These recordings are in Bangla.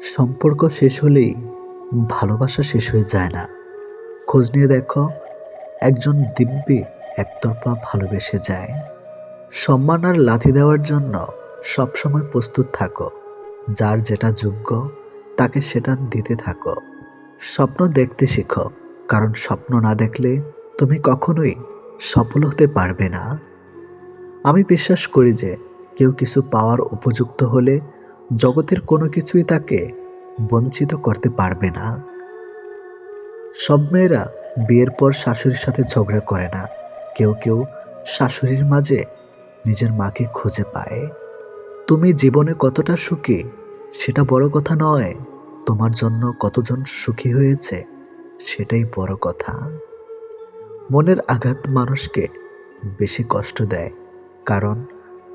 সম্পর্ক শেষ হলেই ভালোবাসা শেষ হয়ে যায় না। খোঁজ নিয়ে দেখো, একজন দিব্যি একতরফা ভালোবেসে যায়। সম্মান আর লাথি দেওয়ার জন্য সবসময় প্রস্তুত থাকো। যার যেটা যোগ্য তাকে সেটা দিতে থাকো। স্বপ্ন দেখতে শেখো, কারণ স্বপ্ন না দেখলে তুমি কখনোই সফল হতে পারবে না। আমি বিশ্বাস করি যে কেউ কিছু পাওয়ার উপযুক্ত হলে জগতের কোনো কিছুই তাকে বঞ্চিত করতে পারবে না। সব মেয়েরা বিয়ের পর শাশুড়ির সাথে ঝগড়া করে না। কেউ কেউ শাশুড়ির মাঝে নিজের মাকে খুঁজে পায়। তুমি জীবনে কতটা সুখী সেটা বড় কথা নয়, তোমার জন্য কতজন সুখী হয়েছে সেটাই বড় কথা। মনের আঘাত মানুষকে বেশি কষ্ট দেয়, কারণ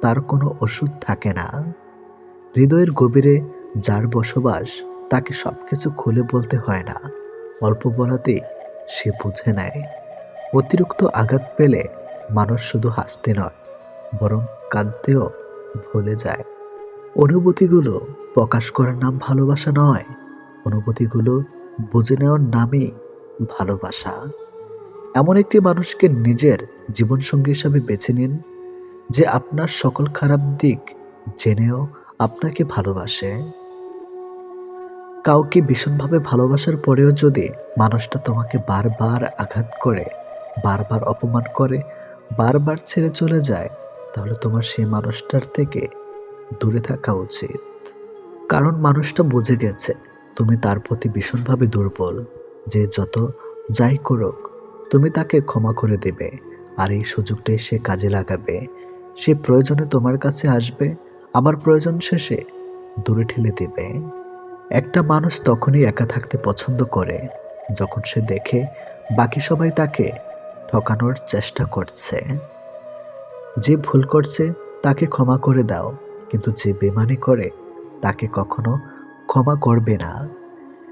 তার কোনো ওষুধ থাকে না। হৃদয়ের গভীরে যার বসবাস তাকে সবকিছু খুলে বলতে হয় না, অল্প বলাতেই সে বুঝে নেয়। অতিরিক্ত আঘাত পেলে মানুষ শুধু হাসতে নয়, বরং কাঁদতেও ভুলে যায়। অনুভূতিগুলো প্রকাশ করার নাম ভালোবাসা নয়, অনুভূতিগুলো বুঝে নেওয়ার নামই ভালোবাসা। এমন একটি মানুষকে নিজের জীবনসঙ্গী হিসাবে বেছে নিন, যে আপনার সকল খারাপ দিক জেনেও আপনাকে ভালোবাসে। কাউকে ভীষণভাবে ভালোবাসার পরেও যদি মানুষটা তোমাকে বারবার আঘাত করে, বারবার অপমান করে, বারবার ছেড়ে চলে যায়, তাহলে তোমার সেই মানুষটার থেকে দূরে থাকা উচিত। কারণ মানুষটা বুঝে গেছে তুমি তার প্রতি ভীষণভাবে দুর্বল, যে যত যাই করুক তুমি তাকে ক্ষমা করে দেবে। আর এই সুযোগটাই সে কাজে লাগাবে। সে প্রয়োজনে তোমার কাছে আসবে, আবার প্রয়োজন শেষে দূরে ঠেলে দেবে। একটা মানুষ তখনই একা থাকতে পছন্দ করে যখন সে দেখে বাকি সবাই তাকে ঠকানোর চেষ্টা করছে। যে ভুল করছে তাকে ক্ষমা করে দাও, কিন্তু যে বেমানি করে তাকে কখনো ক্ষমা করবে না।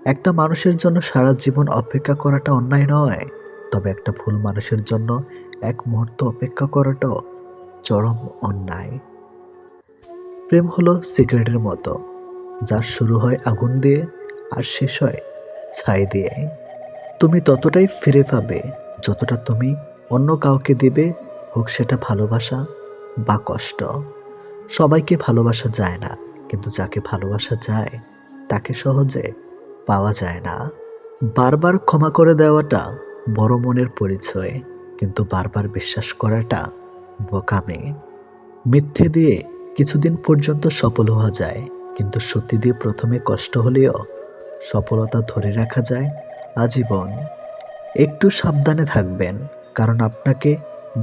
একটা মানুষের জন্য সারা জীবন অপেক্ষা করাটা অন্যায় নয়, তবে একটা ভুল মানুষের জন্য এক মুহূর্ত অপেক্ষা করাটাও চরম অন্যায়। প্রেম হলো সিগারেটের মতো, যার শুরু হয় আগুন দিয়ে আর শেষ হয় ছাই দিয়ে। তুমি ততটাই ফিরে পাবে যতটা তুমি অন্য কাউকে দেবে, হোক সেটা ভালোবাসা বা কষ্ট। সবাইকে ভালোবাসা যায় না, কিন্তু যাকে ভালোবাসা যায় তাকে সহজে পাওয়া যায় না। বারবার ক্ষমা করে দেওয়াটা বড় মনের পরিচয়, কিন্তু বারবার বিশ্বাস করাটা বোকামি। মিথ্যে দিয়ে কিছুদিন পর্যন্ত সফল হওয়া যায়, কিন্তু সত্যি দিয়ে প্রথমে কষ্ট হলেও সফলতা ধরে রাখা যায় আজীবন। একটু সাবধানে থাকবেন, কারণ আপনাকে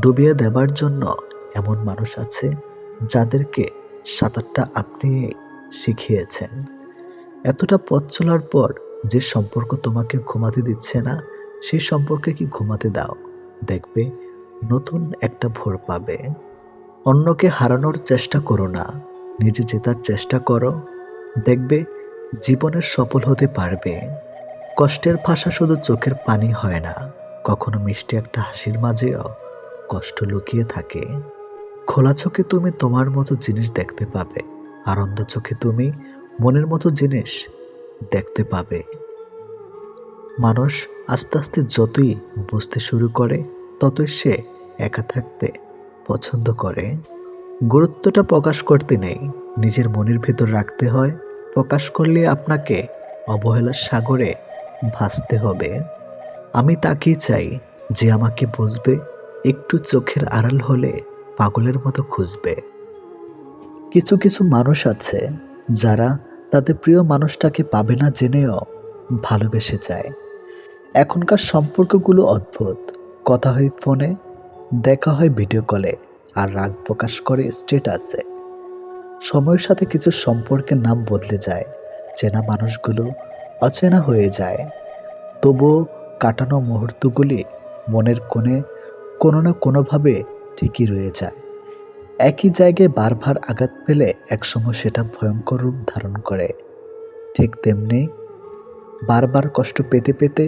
ডুবিয়ে দেবার জন্য এমন মানুষ আছে যাদেরকে সাঁতারটা আপনি শিখিয়েছেন। এতটা পথ চলার পর যে সম্পর্ক তোমাকে ঘুমাতে দিচ্ছে না, সেই সম্পর্কে কি ঘুমাতে দাও, দেখবে নতুন একটা ভোর পাবে। অন্যকে হারানোর চেষ্টা করো না, নিজে জেতার চেষ্টা করো, দেখবে জীবনের সফল হতে পারবে। কষ্টের ভাষা শুধু চোখের পানি হয় না, কখনো মিষ্টি একটা হাসির মাঝেও কষ্ট লুকিয়ে থাকে। খোলা চোখে তুমি তোমার মতো জিনিস দেখতে পাবে, আর অন্ধ চোখে তুমি মনের মতো জিনিস দেখতে পাবে। মানুষ আস্তে আস্তে যতই বুঝতে শুরু করে, ততই সে একা থাকতে পছন্দ করে। গুরুত্বটা প্রকাশ করতে নেই, নিজের মনের ভেতর রাখতে হয়। প্রকাশ করলে আপনাকে অবহেলার সাগরে ভাসতে হবে। আমি তাকেই চাই যে আমাকে বুঝবে, একটু চোখের আড়াল হলে পাগলের মতো খুঁজবে। কিছু কিছু মানুষ আছে যারা তাদের প্রিয় মানুষটাকে পাবে না জেনেও ভালোবেসে যায়। এখনকার সম্পর্কগুলো অদ্ভুত। কথা হয় ফোনে, দেখা হয় ভিডিও কলে, আর রাগ প্রকাশ করে স্ট্যাটাসে। সময়ের সাথে কিছু সম্পর্কের নাম বদলে যায়, চেনা মানুষগুলো অচেনা হয়ে যায়। তবুও কাটানো মুহূর্তগুলি মনের কোণে কোনো না কোনোভাবে ঠিকই রয়ে যায়। একই জায়গায় বারবার আঘাত পেলে একসময় সেটা ভয়ঙ্কর রূপ ধারণ করে। ঠিক তেমনি বারবার কষ্ট পেতে পেতে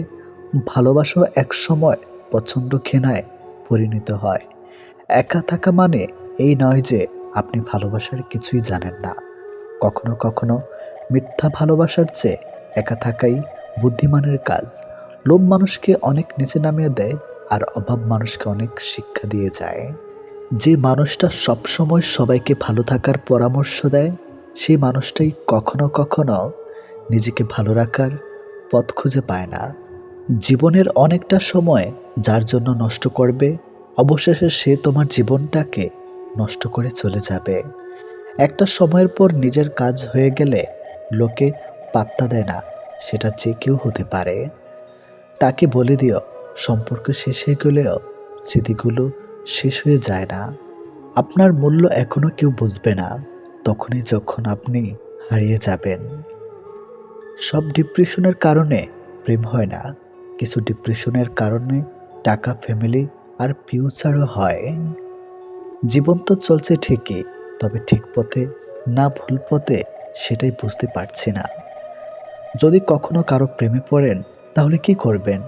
ভালোবাসাও একসময় প্রচণ্ড ঘৃণায় পরিণত হয়। একা থাকা মানে এই নয় যে আপনি ভালোবাসার কিছুই জানেন না। কখনো কখনো মিথ্যা ভালোবাসার চেয়ে একা থাকাই বুদ্ধিমানের কাজ। লোভ মানুষকে অনেক নিচে নামিয়ে দেয়, আর অভাব মানুষকে অনেক শিক্ষা দিয়ে যায়। যে মানুষটা সবসময় সবাইকে ভালো থাকার পরামর্শ দেয়, সেই মানুষটাই কখনো কখনো নিজেকে ভালো রাখার পথ খুঁজে পায় না। জীবনের অনেকটা সময় যার জন্য নষ্ট করবে, অবশেষে সে তোমার জীবনটাকে নষ্ট করে চলে যাবে। একটা সময়ের পর নিজের কাজ হয়ে গেলে লোকে পাত্তা দেয় না, সেটা যে কেউ হতে পারে। তাকে বলে দিও সম্পর্ক শেষ হয়ে গেলেও স্মৃতিগুলো শেষ হয়ে যায় না। আপনার মূল্য এখনো কেউ বুঝবে না, তখনই যখন আপনি হারিয়ে যাবেন। সব ডিপ্রেশনের কারণে প্রেম হয় না, কিছু ডিপ্রেশনের কারণে টাকা, ফ্যামিলি আর ফিউচারও হয়। জীবন তো চলছে ঠিকই, তবে ঠিক পথে না ভুল পথে সেটাই বুঝতে পারছি না। যদি কখনো কারো প্রেমে পড়েন তাহলে কি করবেন?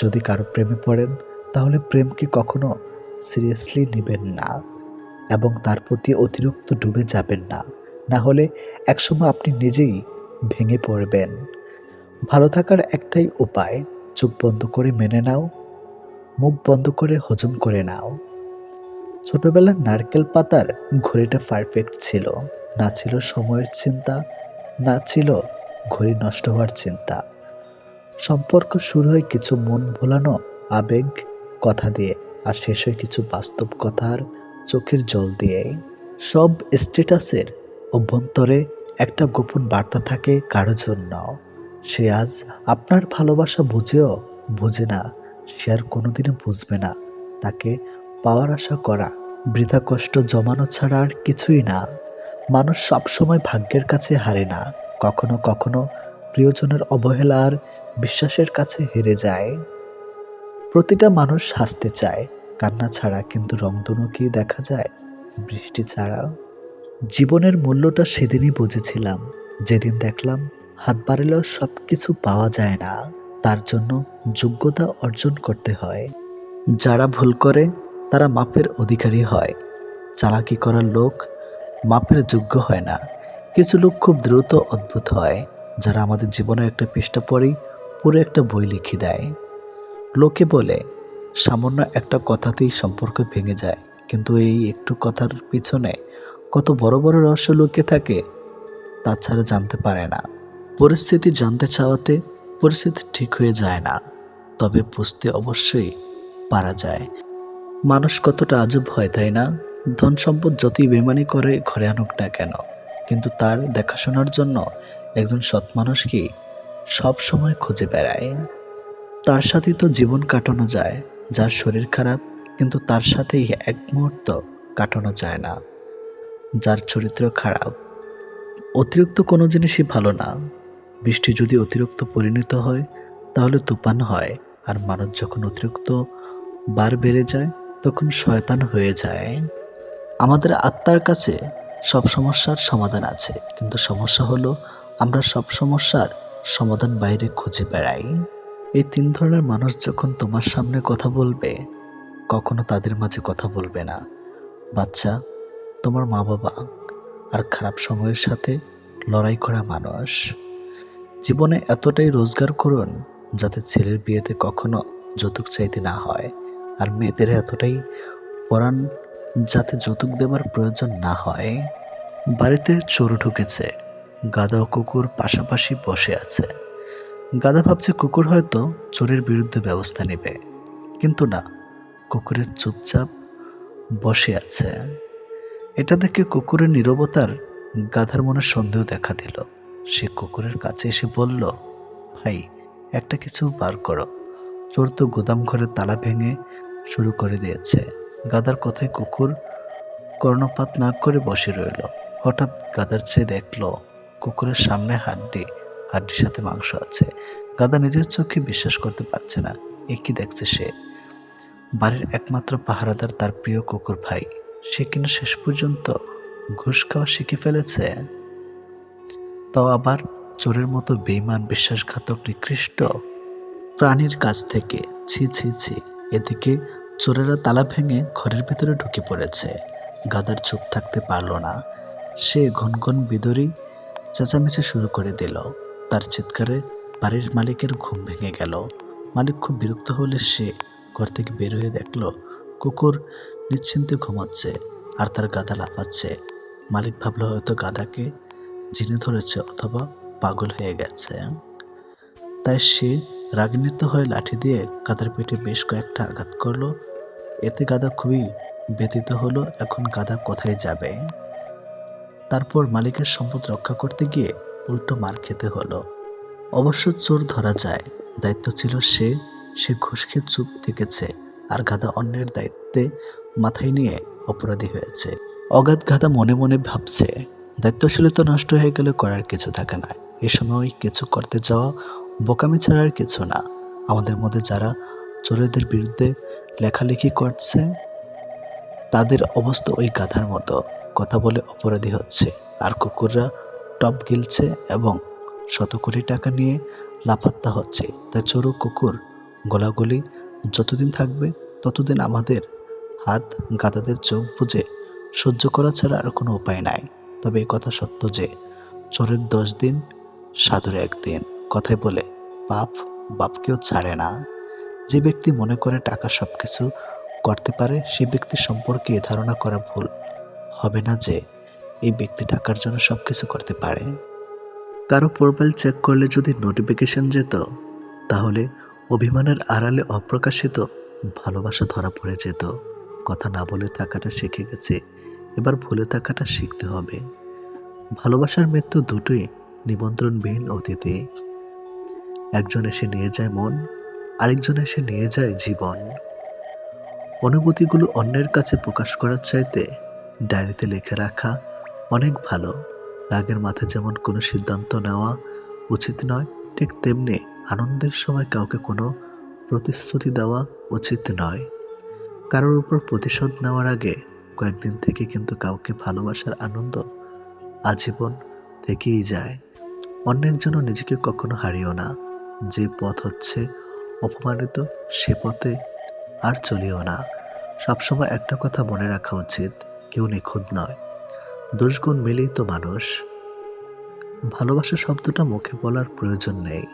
যদি কারো প্রেমে পড়েন তাহলে প্রেমকে কখনো সিরিয়াসলি নেবেন না এবং তার প্রতি অতিরিক্ত ডুবে যাবেন না, না হলে একসময় আপনি নিজেই ভেঙে পড়বেন। ভালো থাকার একটাই উপায়, চোখ বন্ধ করে মেনে নাও, মুখ বন্ধ করে হজম করে নাও। ছোটবেলার নারকেল পাতার ঘড়িটা পারফেক্ট ছিল, না ছিল সময়ের চিন্তা, না ছিল ঘড়ি নষ্ট হওয়ার চিন্তা। সম্পর্ক শুরু হয় কিছু মন ভোলানো আবেগ কথা দিয়ে, আর শেষ হয় কিছু বাস্তব কথার চোখের জল দিয়ে। সব স্ট্যাটাসের অভ্যন্তরে একটা গোপন বার্তা থাকে কারো জন্য। সে আজ আপনার ভালোবাসা বুঝেও বুঝে না, সে আর কোনোদিনও বুঝবে না। তাকে পাওয়ার আশা করা বৃথা কষ্ট জমানো ছাড়া আর কিছুই না। মানুষ সবসময় ভাগ্যের কাছে হারে না, কখনো কখনো প্রিয়জনের অবহেলা আর বিশ্বাসের কাছে হেরে যায়। প্রতিটা মানুষ হাসতে চায় কান্না ছাড়া, কিন্তু রংধনু কি দেখা যায় বৃষ্টি ছাড়া? জীবনের মূল্যটা সেদিনই বুঝেছিলাম যেদিন দেখলাম হাত বাড়ালেও সব কিছু পাওয়া যায় না, তার জন্য যোগ্যতা অর্জন করতে হয়। যারা ভুল করে তারা মাপের অধিকারী হয়, চালাকি করার লোক মাপের যোগ্য হয় না। কিছু লোক খুব দ্রুত অদ্ভুত হয়, যারা আমাদের জীবনের একটা পৃষ্ঠা পড়েই পুরো একটা বই লিখে দেয়। লোকে বলে সামান্য একটা কথাতেই সম্পর্ক ভেঙে যায়, কিন্তু এই একটু কথার পিছনে কত বড় বড় রহস্য লুকিয়ে থাকে তা ছাড়া জানতে পারে না। পরিস্থিতি জানতে চাওয়াতে পরিস্থিতি ঠিক হয়ে যায় না, তবে বুঝতে অবশ্যই পারা যায়। মানুষ কতটা আজব হয়, তাই না? ধন সম্পদ যতই বেমানি করে ঘরে আনুক না কেন, কিন্তু তার দেখাশোনার জন্য একজন সৎ মানুষকে সব সময় খুঁজে বেড়ায়। তার সাথেই তো জীবন কাটানো যায়। যার শরীর খারাপ কিন্তু তার সাথেই এক মুহূর্ত কাটানো যায় না। যার চরিত্র খারাপ, অতিরিক্ত কোনো জিনিসই ভালো না। বৃষ্টি যদি অতিরিক্ত পরিণত হয় তাহলে তুফান হয়, আর মানুষ যখন অতিরিক্ত বার বেড়ে যায় তখন শয়তান হয়ে যায়। আমাদের আত্মার কাছে সব সমস্যার সমাধান আছে, কিন্তু সমস্যা হলো আমরা সব সমস্যার সমাধান বাইরে খুঁজে বেড়াই। এই তিন ধরনের মানুষ যখন তোমার সামনে কথা বলবে, কখনো তাদের মাঝে কথা বলবে না। বাচ্চা, তোমার মা বাবা, আর খারাপ সময়ের সাথে লড়াই করা মানুষ। জীবনে এতটাই রোজগার করুন যাতে ছেলের বিয়েতে কখনো যৌতুক চাইতে না হয়, আর মেয়েদের এতটাই পড়ান যাতে যৌতুক দেবার প্রয়োজন না হয়। বাড়িতে চোর ঢুকেছে, গাধা ও কুকুর পাশাপাশি বসে আছে। গাধা ভাবছে কুকুর হয়তো চোরের বিরুদ্ধে ব্যবস্থা নেবে, কিন্তু না, কুকুরের চুপচাপ বসে আছে। এটা দেখে কুকুরের নীরবতার গাধার মনে সন্দেহ দেখা দিল। সে কুকুরের কাছে এসে বলল, ভাই, একটা কিছু বার করো। চোর তো গুদাম ঘরে তালা ভেঙে শুরু করে দিয়েছে। গাধার কথায় কুকুর কর্ণপাত না করে বসে রইল। হঠাৎ গাধার চেয়ে দেখল কুকুরের সামনে হাড্ডির সাথে মাংস আছে। গাধা নিজের চোখে বিশ্বাস করতে পারছে না, এ কি দেখছে সে। বাড়ির একমাত্র পাহারাদার তার প্রিয় কুকুর ভাই, সে কিনা শেষ পর্যন্ত ঘুষ খাওয়া শিখে ফেলেছে। তাও আবার চোরের মতো বেঈমান, বিশ্বাসঘাতক, নিকৃষ্ট প্রাণীর কাছ থেকে। ছি ছি ছি। এদিকে চোরেরা তালা ভেঙে ঘরের ভিতরে ঢুকে পড়েছে। গাধার চুপ থাকতে পারল না। সে ঘন ঘন বিদরি চেঁচামেচি শুরু করে দিল। তার চিৎকারে বাড়ির মালিকের ঘুম ভেঙে গেল। মালিক খুব বিরক্ত হলে সে ঘর থেকে বের হয়ে দেখল কুকুর নিশ্চিন্তে ঘুমাচ্ছে আর তার গাদা লাফাচ্ছে। মালিক ভাবল হয়তো গাদাকে জিনে ধরেছে অথবা পাগল হয়ে গেছে। তাই সে রাগান্বিত হয়ে লাঠি দিয়ে গাদার পেটে বেশ কয়েকটা আঘাত করলো। এতে গাদা খুবই ব্যথিত হলো। এখন গাদা কোথায় যাবে? তারপর মালিকের সম্পদ রক্ষা করতে গিয়ে উল্টো মার খেতে হলো। অবশ্য চোর ধরা যায়, দায়িত্ব ছিল সে ঘুষ খেয়ে চুপ থেকেছে আর গাদা অন্যের দায়িত্বে মাথায় নিয়ে অপরাধী হয়েছে। অগাধ গাদা মনে মনে ভাবছে, দায়িত্বশীলতা নষ্ট হয়ে গেলে করার কিছু থাকে না। এ সময় কিছু করতে যাওয়া বোকামি ছাড়ার কিছু না। আমাদের মধ্যে যারা চোরেদের বিরুদ্ধে লেখালেখি করছে তাদের অবস্থা ওই গাধার মতো, কথা বলে অপরাধী হচ্ছে আর কুকুররা টপ গিলছে এবং শত কোটি টাকা নিয়ে লাপাত্তা হচ্ছে। তাই চোর ও কুকুর গোলাগুলি যতদিন থাকবে ততদিন আমাদের হাত গাধাদের চোখ বুজে সহ্য করা ছাড়া আর কোনো উপায় নাই। তবে এই কথা সত্য যে চোরের 10 দিন সাধুর 1 দিন, কথায় বলে পাপ বাপকেও ছাড়ে না। যে ব্যক্তি মনে করে টাকা সবকিছু করতে পারে সে ব্যক্তি সম্পর্কে এ ধারণা করা ভুল হবে না যে এই ব্যক্তি টাকার জন্য সবকিছু করতে পারে। কারো প্রোফাইল চেক করলে যদি নোটিফিকেশন যেত তাহলে অভিমানের আড়ালে অপ্রকাশিত ভালোবাসা ধরা পড়ে যেত। কথা না বলে থাকাটা শিখে গেছে, এবার ভুলে থাকাটা শিখতে হবে। ভালোবাসার মৃত্যু দুটোই নিমন্ত্রণবিহীন অতিথি। একজন এসে নিয়ে যায় মন, আরেকজন এসে নিয়ে যায় জীবন। অনুভূতিগুলো অন্যের কাছে প্রকাশ করার চাইতে ডায়েরিতে লিখে রাখা অনেক ভালো। রাগের মাথায় যেমন কোনো সিদ্ধান্ত নেওয়া উচিত নয়, ঠিক তেমনি আনন্দের সময় কাউকে কোনো প্রতিশ্রুতি দেওয়া উচিত নয়। কারোর উপর প্রতিশোধ নেওয়ার আগে কয়েকদিন থেকে কিন্তু কাউকে ভালোবাসার আনন্দ আজীবন থেকেই যায়। অন্যের জন্য নিজেকে কখনো হারিও না। যে পথ হচ্ছে অপমানিত সে পথে আর চলিও না। সবসময় একটা কথা মনে রাখা উচিত, কেউ নিখুঁত নয়, দোষগুণ মিলেই তো মানুষ। ভালোবাসা শব্দটা মুখে বলার প্রয়োজন নেই।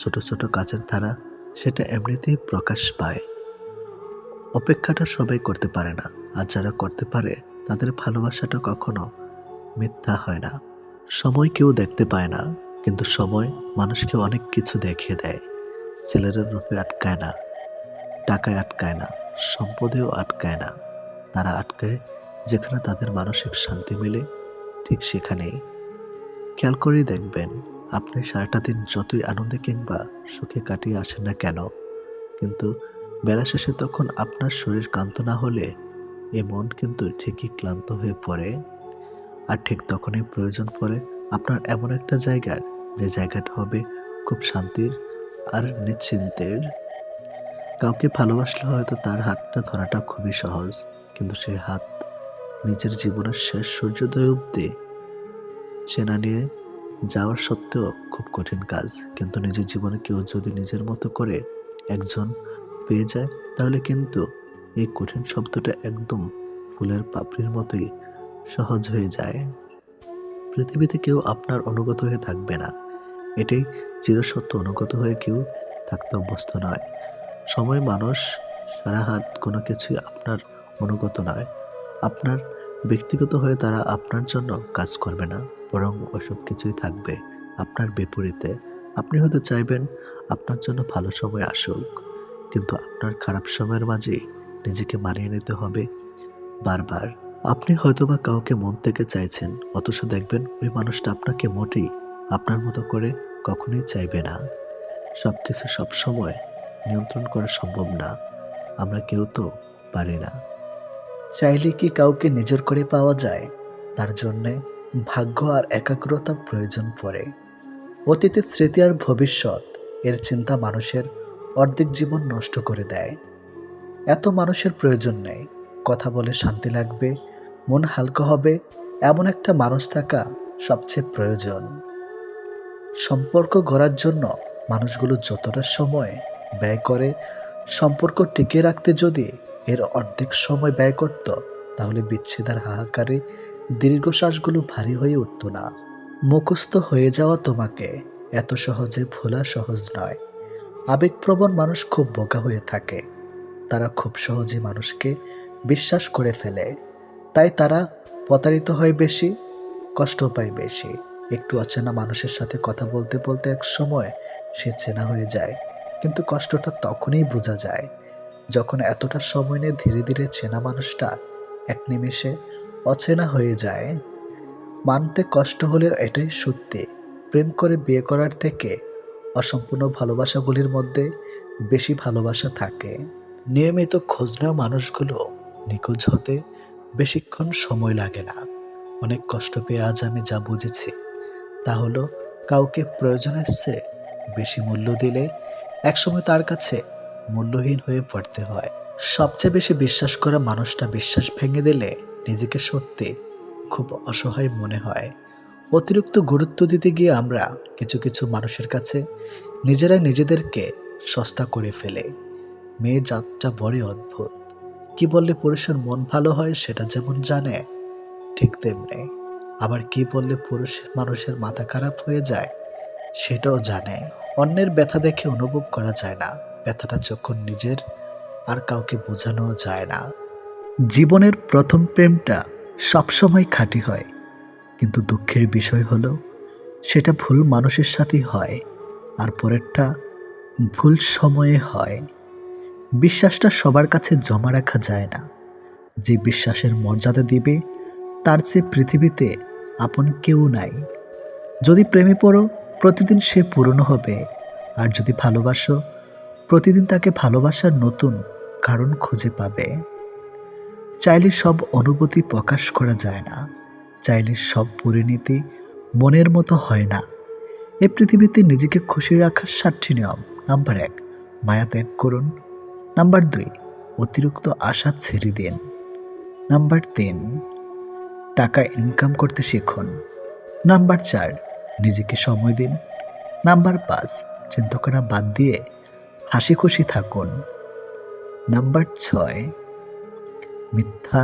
ছোট ছোট কাজের ধারা সেটা এমনিতেই প্রকাশ পায়। অপেক্ষাটা সবাই করতে পারে না, আর যারা করতে পারে তাদের ভালোবাসাটা কখনো মিথ্যা হয় না। সময় কেউ দেখতে পায় না, কিন্তু সময় মানুষকে অনেক কিছু দেখিয়ে দেয়। ছেলেরা রূপে আটকায় না, টাকায় আটকায় না, সম্পদেও আটকায় না। তারা আটকায় যেখানে তাদের মানসিক শান্তি মেলে, ঠিক সেখানেই। খেয়াল করেই দেখবেন, আপনি সারাটা দিন যতই আনন্দে কিংবা সুখে কাটিয়ে আসেন না কেন, কিন্তু বেলা শেষে তখন আপনার শরীর ক্লান্ত না হলে এ মন কিন্তু ঠিকই ক্লান্ত হয়ে পড়ে। আর ঠিক তখনই প্রয়োজন পড়ে আপনার এমন একটা জায়গার, যে জায়গাটা হবে খুব শান্তির আর নিশ্চিন্তের। কাউকে ভালোবাসলে হয়তো তার হাতটা ধরাটা খুবই সহজ, কিন্তু সেই হাত নিজের জীবনের শেষ সূর্যোদয় অবধি চেনা নিয়ে যাওয়ার সত্ত্বেও খুব কঠিন কাজ। কিন্তু নিজের জীবনে কেউ যদি নিজের মতো করে একজন পেয়ে যায় তাহলে কিন্তু এই কঠিন শব্দটা একদম ফুলের পাপড়ির মতোই সহজ হয়ে যায়। পৃথিবীতে কেউ আপনার অনুগত হয়ে থাকবে না, এটাই চিরসত্য। অনুগত হয়ে কেউ থাকতে অভ্যস্ত নয়। সময় মানুষ সারা হাত কোনো কিছুই আপনার অনুগত নয়। আপনার ব্যক্তিগত হয়ে তারা আপনার জন্য কাজ করবে না, বরং ওসব কিছুই থাকবে আপনার বিপরীতে। আপনি হয়তো চাইবেন আপনার জন্য ভালো সময় আসুক, কিন্তু আপনার খারাপ সময়ের মাঝে নিজেকে মানিয়ে নিতে হবে বারবার। আপনি হয়তোবা কাউকে মন থেকে চাইছেন, অথচ দেখবেন ওই মানুষটা আপনাকে মোটেই আপনার মতো করে কখনোই চাইবে না। সবকিছু সবসময় নিয়ন্ত্রণ করা সম্ভব না, আমরা কেউ তো পারি না। চাইলে কি কাউকে নিজের করে পাওয়া যায়? তার জন্যে ভাগ্য আর একাগ্রতা প্রয়োজন পড়ে। অতীতের স্মৃতি আর ভবিষ্যৎ এর চিন্তা মানুষের অর্ধেক জীবন নষ্ট করে দেয়। এত মানুষের প্রয়োজন নেই। কথা বলে শান্তি লাগবে, মন হালকা হবে, এমন একটা মানুষ থাকা সবচেয়ে প্রয়োজন। সম্পর্ক গড়ার জন্য মানুষগুলো যতটা সময় ব্যয় করে, সম্পর্ক টিকিয়ে রাখতে যদি এর অর্ধেক সময় ব্যয় করত, তাহলে বিচ্ছেদের হাহাকারে দীর্ঘশ্বাসগুলো ভারী হয়ে উঠত না। মুখস্থ হয়ে যাওয়া তোমাকে এত সহজে ভোলা সহজ নয়। আবেগপ্রবণ মানুষ খুব বোকা হয়ে থাকে। তারা খুব সহজে মানুষকে বিশ্বাস করে ফেলে। তাই তারা প্রতারিত হয় বেশি, কষ্ট পায় বেশি। একটু অচেনা মানুষের সাথে কথা বলতে বলতে এক সময় সে চেনা হয়ে যায়, কিন্তু কষ্টটা তখনই বোঝা যায় যখন এতটা সময় নিয়ে ধীরে ধীরে চেনা মানুষটা এক নিমেষে অচেনা হয়ে যায়। মানতে কষ্ট হলেও এটাই সত্যি, প্রেম করে বিয়ে করার থেকে অসম্পূর্ণ ভালোবাসাগুলির মধ্যে বেশি ভালোবাসা থাকে। নিয়মিত খোঁজ নেওয়া মানুষগুলো নিখোঁজ হতে বেশিক্ষণ সময় লাগে না। অনেক কষ্ট পেয়ে আজ আমি যা বুঝেছি তা হলো, কাউকে প্রয়োজনের চেয়ে বেশি মূল্য দিলে একসময় তার কাছে মূল্যহীন হয়ে পড়তে হয়। সবচেয়ে বেশি বিশ্বাস করা মানুষটা বিশ্বাস ভেঙে দিলে নিজেকে সত্যি খুব অসহায় মনে হয়। অতিরিক্ত গুরুত্ব দিতে গিয়ে আমরা কিছু কিছু মানুষের কাছে নিজেরাই নিজেদেরকে সস্তা করে ফেলে। মেয়ে জাতটা বড়ই অদ্ভুত। কি বললে পুরুষের মন ভালো হয় সেটা যেমন জানে, ঠিক তেমনি আবার কি বললে পুরুষ মানুষের মাথা খারাপ হয়ে যায় সেটাও জানে। অন্যের ব্যথা দেখে অনুভব করা যায় না, ব্যথাটা যখন নিজের আর কাউকে বোঝানো যায় না। জীবনের প্রথম প্রেমটা সবসময় খাঁটি হয়, কিন্তু দুঃখের বিষয় হলো সেটা ভুল মানুষের সাথেই হয়, আর পরেরটা ভুল সময়ে হয়। বিশ্বাসটা সবার কাছে জমা রাখা যায় না। যে বিশ্বাসের মর্যাদা দিবে তার চেয়ে পৃথিবীতে আপন কেউ নাই। যদি প্রেমে পড়ো, প্রতিদিন সে পুরনো হবে। আর যদি ভালোবাসো, প্রতিদিন তাকে ভালোবাসার নতুন কারণ খুঁজে পাবে। চাইলে সব অনুভূতি প্রকাশ করা যায় না, চাইলে সব পরিণতি মনের মতো হয় না। এ পৃথিবীতে নিজেকে খুশি রাখার 7টি নিয়ম। নাম্বার 1, মায়া ত্যাগ করুন। নাম্বার 2, অতিরিক্ত আশা ছেড়ে দিন। নাম্বার 3, টাকা ইনকাম করতে শিখুন। নাম্বার 4, নিজেকে সময় দিন। নাম্বার 5, চিন্তা করা বাদ দিয়ে হাসি খুশি থাকুন। নাম্বার 6, মিথ্যা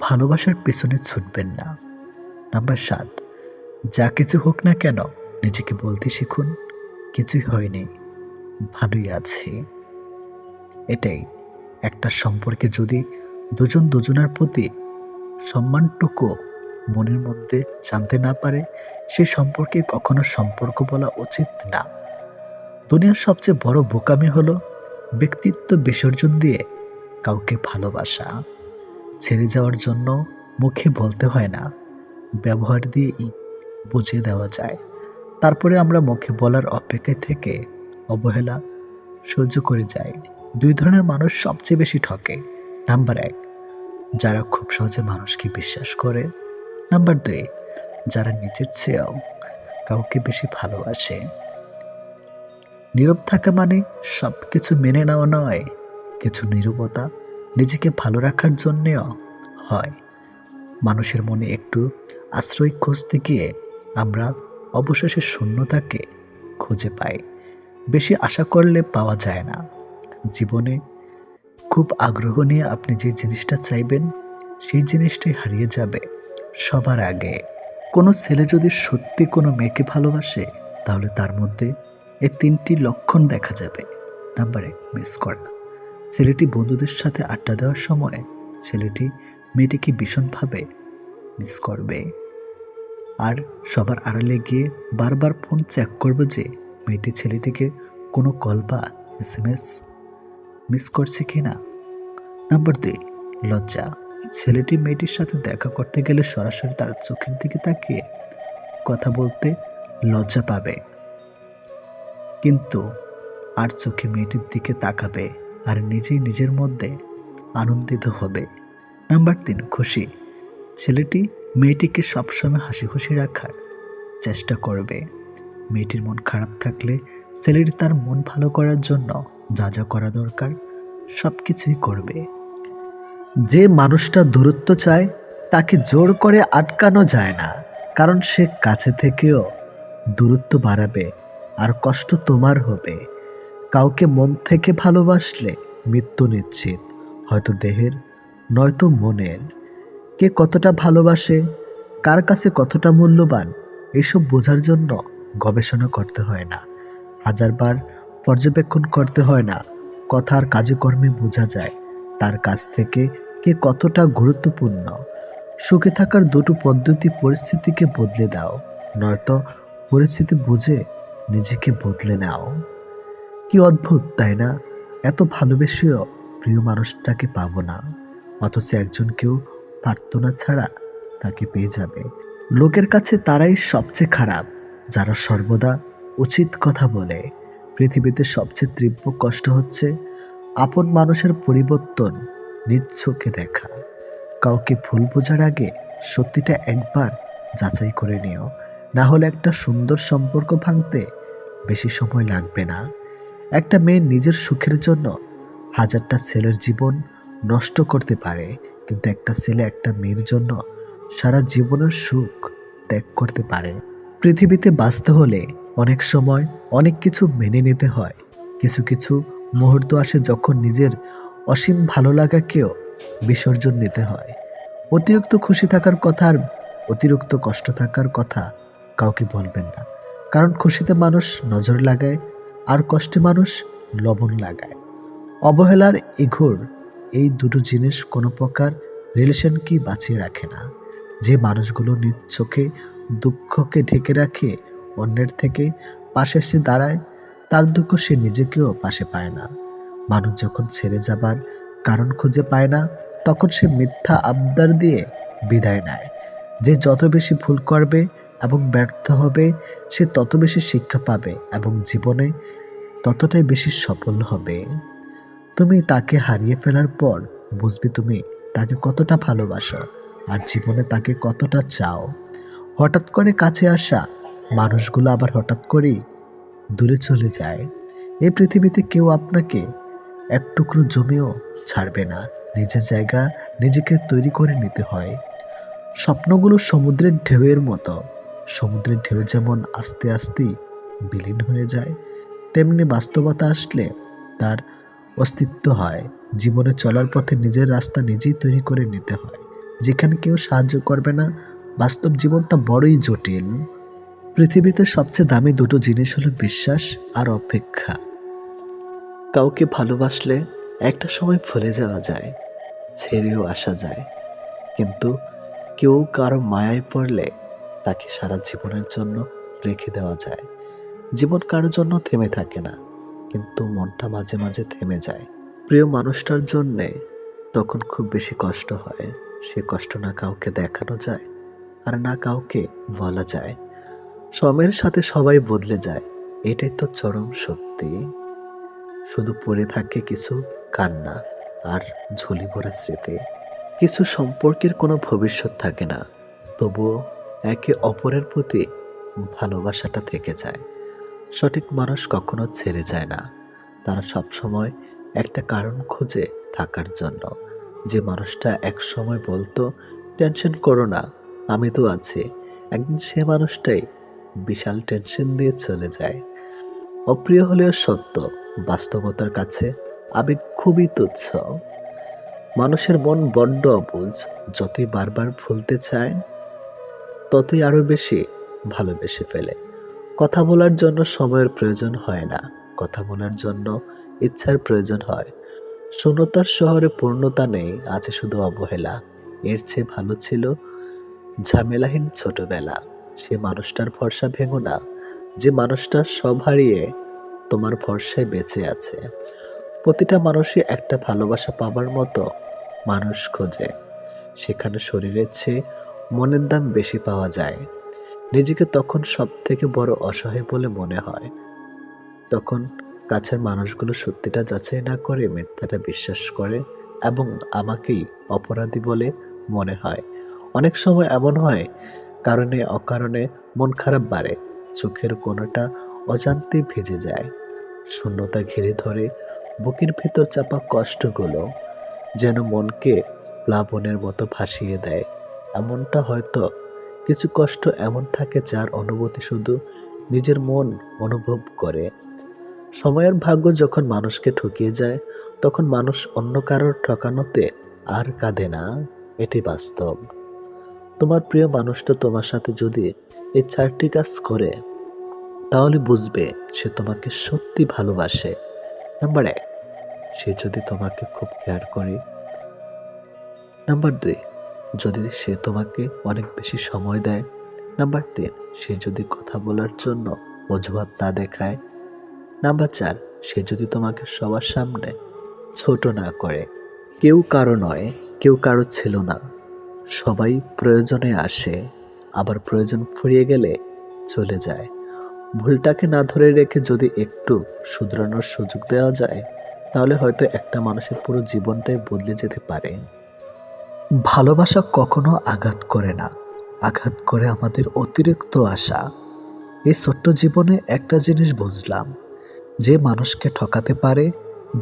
ভালোবাসার পেছনে ছুটবেন না। নাম্বার 7, যা কিছু হোক না কেন নিজেকে বলতে শিখুন, কিছুই হয়নি, ভালোই আছি। এটাই একটা সম্পর্কে যদি দুজন দুজনের প্রতি সম্মানটুকু মনের মধ্যে জানতে না পারে, সে সম্পর্কে কখনো সম্পর্ক বলা উচিত না। দুনিয়ার সবচেয়ে বড় বোকামি হলো ব্যক্তিত্ব বিসর্জন দিয়ে কাউকে ভালোবাসা। ছেড়ে যাওয়ার জন্য মুখে বলতে হয় না, ব্যবহার দিয়েই বুঝিয়ে দেওয়া যায়। তারপরে আমরা মুখে বলার অপেক্ষায় থেকে অবহেলা সহ্য করে যাই। 2 ধরনের মানুষ সবচেয়ে বেশি ঠকে। নাম্বার 1, যারা খুব সহজে মানুষকে বিশ্বাস করে। নাম্বার 2, যারা নিজের চেয়েও কাউকে বেশি ভালোবাসে। নীরব থাকা মানে সব কিছু মেনে নেওয়া নয়, কিছু নীরবতা নিজেকে ভালো রাখার জন্যেও হয়। মানুষের মনে একটু আশ্রয় খুঁজতে গিয়ে আমরা অবশেষে শূন্যতাকে খুঁজে পাই। বেশি আশা করলে পাওয়া যায় না। জীবনে খুব আগ্রহ নিয়ে আপনি যে জিনিসটা চাইবেন সেই জিনিসটাই হারিয়ে যাবে সবার আগে। কোনো ছেলে যদি সত্যি কোনো মেয়েকে ভালোবাসে, তাহলে তার মধ্যে এই 3টি লক্ষণ দেখা যাবে। নাম্বার 1, মিস করা। ছেলেটি বন্ধুদের সাথে আড্ডা দেওয়ার সময় ছেলেটি মেয়েটিকে ভীষণভাবে মিস করবে, আর সবার আড়ালে গিয়ে বারবার ফোন চেক করবে যে মেয়েটি ছেলেটিকে কোনো কল বা SMS মিস করছে কিনা। নাম্বার 2, লজ্জা। ছেলেটি মেয়েটির সাথে দেখা করতে গেলে সরাসরি তার চোখের দিকে তাকিয়ে কথা বলতে লজ্জা পাবে, কিন্তু আর চোখে মেয়েটির দিকে তাকাবে আর নিজেই নিজের মধ্যে আনন্দিত হবে। নাম্বার 3, খুশি। ছেলেটি মেয়েটিকে সবসময় হাসি খুশি রাখার চেষ্টা করবে। মেয়েটির মন খারাপ থাকলে ছেলেটি তার মন ভালো করার জন্য যা যা করা দরকার সব কিছুই করবে। যে মানুষটা দূরত্ব চায় তাকে জোর করে আটকানো যায় না, কারণ সে কাছে থেকেও দূরত্ব বাড়াবে আর কষ্ট তোমার হবে। কাউকে মন থেকে ভালোবাসলে মৃত্যু নিশ্চিত, হয়তো দেহের নয়তো মনের। কে কতটা ভালোবাসে, কার কাছে কতটা মূল্যবান এসব বোঝার জন্য গবেষণা করতে হয় না, হাজারবার পর্যবেক্ষণ করতে হয় না। কথার কাজকর্মে বোঝা যায় তার কাছ থেকে কে কতটা গুরুত্বপূর্ণ। সুখে থাকার দুটো পদ্ধতি: পরিস্থিতিকে বদলে দাও, নয়তো পরিস্থিতি বুঝে নিজেকে বদলে নাও। কি অদ্ভুত তাই না? এত ভালোবেসেও প্রিয় মানুষটাকে পাবো না, অথচ একজনকেও প্রার্থনা ছাড়া তাকে পেয়ে যাবে। লোকের কাছে তারাই সবচেয়ে খারাপ যারা সর্বদা উচিত কথা বলে। পৃথিবীতে সবচেয়ে তীব্র কষ্ট হচ্ছে আপন মানুষের পরিবর্তন নিজ চোখে দেখা। কাউকে ভুল বোঝার আগে সত্যিটা একবার যাচাই করে নিও, না হলে একটা সুন্দর সম্পর্ক ভাঙতে বেশি সময় লাগবে না। একটা মেয়ে নিজের সুখের জন্য হাজারটা ছেলের জীবন নষ্ট করতে পারে, কিন্তু একটা ছেলে একটা মেয়ের জন্য সারা জীবনের সুখ ত্যাগ করতে পারে। পৃথিবীতে বাঁচতে হলে অনেক সময় অনেক কিছু মেনে নিতে হয়। কিছু কিছু মুহূর্ত আসে যখন নিজের অসীম ভালো লাগাকেও বিসর্জন নিতে হয়। অতিরিক্ত খুশি থাকার কথা আর অতিরিক্ত কষ্ট থাকার কথা কাউকে বলবেন না, কারণ খুশিতে মানুষ নজর লাগায় আর কষ্টে মানুষ লবণ লাগায়। অবহেলার ইঘোর এই দুটো জিনিস কোনো প্রকার রিলেশনকে বাঁচিয়ে রাখে না। যে মানুষগুলো নিজ চোখে দুঃখকে ঢেকে রাখে, অন্যের থেকে পাশে এসে দাঁড়ায়, তার দুঃখ সে নিজেকেও পাশে পায় না। মানুষ যখন ছেড়ে যাবার কারণ খুঁজে পায় না, তখন সে মিথ্যা আবদার দিয়ে বিদায় নেয়। যে যত বেশি ভুল করবে এবং ব্যর্থ হবে, সে তত বেশি শিক্ষা পাবে এবং জীবনে ততটাই বেশি সফল হবে। তুমি তাকে হারিয়ে ফেলার পর বুঝবে তুমি তাকে কতটা ভালোবাসো আর জীবনে তাকে কতটা চাও। হঠাৎ করে কাছে আসা মানুষগুলো আবার হঠাৎ করেই দূরে চলে যায়। এই পৃথিবীতে কেউ আপনাকে এক টুকরো জমিও ছাড়বে না। নিজের জায়গা নিজেকে তৈরি করে নিতে হয়। স্বপ্নগুলো সমুদ্রের ঢেউয়ের মতো। সমুদ্রের ঢেউ যেমন আস্তে আস্তেই বিলীন হয়ে যায়, তেমনি বাস্তবতা আসলে তার অস্তিত্ব হয়। জীবনে চলার পথে নিজের রাস্তা নিজেই তৈরি করে নিতে হয়। যেখানে কেউ সাহায্য করবে না, বাস্তব জীবনটা বড়ই জটিল। পৃথিবীতে সবচেয়ে দামি দুটো জিনিস হলো বিশ্বাস আর অপেক্ষা। কাউকে ভালোবাসলে একটা সময় ভুলে যাওয়া যায়, ছেড়েও আসা যায়, কিন্তু কেউ কারো মায়ায় পড়লে তাকে সারা জীবনের জন্য রেখে দেওয়া যায়। জীবন কারোর জন্য থেমে থাকে না, কিন্তু মনটা মাঝে মাঝে থেমে যায়। প্রিয় মানুষটার জন্যে তখন খুব বেশি কষ্ট হয়। সে কষ্ট না কাউকে দেখানো যায় আর না কাউকে বলা যায়। সময়ের সাথে সবাই বদলে যায়, এটাই তো চরম সত্যি। শুধু পড়ে থাকে কিছু কান্না আর ঝুলি ভরা স্মৃতি। কিছু সম্পর্কের কোনো ভবিষ্যৎ থাকে না, তবুও একে অপরের প্রতি ভালোবাসাটা থেকে যায়। সঠিক মানুষ কখনো ছেড়ে যায় না, তারা সবসময় একটা কারণ খুঁজে থাকার জন্য। যে মানুষটা এক সময় বলতো টেনশন করো না, আমি তো আছি, একদিন সে মানুষটাই বিশাল টেনশন দিয়ে চলে যায়। অপ্রিয় হলেও সত্য, বাস্তবতার কাছে আবেগ খুবই তুচ্ছ। মানুষের মন বড্ড অবুঝ, যতই বারবার ভুলতে চায় ততই আরো বেশি ভালোবেসে ফেলে। কথা বলার জন্য সময়ের প্রয়োজন হয় না, কথা বলার জন্য ইচ্ছার প্রয়োজন হয়। শূন্যতার শহরে পূর্ণতা নেই, আছে শুধু অবহেলা। এর চেয়ে ভালো ছিল ঝামেলাহীন ছোটবেলা। সে মানুষটার ভরসা ভেঙো না, যে মানুষটা সব হারিয়ে তোমার ভরসায় বেঁচে আছে। প্রতিটা মানুষই একটা ভালোবাসা পাবার মতো মানুষ খোঁজে, সেখানে শরীরের চেয়ে মনের দাম বেশি পাওয়া যায়। নিজেকে তখন সব থেকে বড় অসহায় বলে মনে হয়, তখন কাছের মানুষগুলো সত্যিটা যাচাই না করে মিথ্যাটা বিশ্বাস করে এবং আমাকেই অপরাধী বলে মনে হয়। অনেক সময় এমন হয়, কারণে অকারণে মন খারাপ বাড়ে, চোখের কোণাটা অজান্তেই ভিজে যায়, শূন্যতা ঘিরে ধরে বুকের ভেতর চাপা কষ্টগুলো যেন মনকে প্লাবনের মতো ভাসিয়ে দেয়। এমনটা হয়তো কিছু কষ্ট এমন থাকে যার অনুভূতি শুধু নিজের মন অনুভব করে। সময়ের ভাগ্য যখন মানুষকে ঠকিয়ে যায়, তখন মানুষ অন্য কারোর ঠকানোতে আর কাঁদে না, এটি বাস্তব। তোমার প্রিয় মানুষটা তোমার সাথে যদি এই 4টি কাজ করে, তাহলে বুঝবে সে তোমাকে সত্যি ভালোবাসে। নাম্বার 1, সে যদি তোমাকে খুব কেয়ার করে। নাম্বার 2, যদি সে তোমাকে অনেক বেশি সময় দেয়। নাম্বার 3, সে যদি কথা বলার জন্য অজুহাত না দেখায়। নাম্বার 4, সে যদি তোমাকে সবার সামনে ছোট না করে। কেউ কারো নয়, কেউ কারো ছিল না। সবাই প্রয়োজনে আসে, আবার প্রয়োজন ফুরিয়ে গেলে চলে যায়। ভুলটাকে না ধরে রেখে যদি একটু শুধরানোর সুযোগ দেওয়া যায়, তাহলে হয়তো একটা মানুষের পুরো জীবনটাই বদলে যেতে পারে। ভালোবাসা কখনো আঘাত করে না, আঘাত করে আমাদের অতিরিক্ত আশা। এই ছোট্ট জীবনে একটা জিনিস বুঝলাম, যে মানুষকে ঠকাতে পারে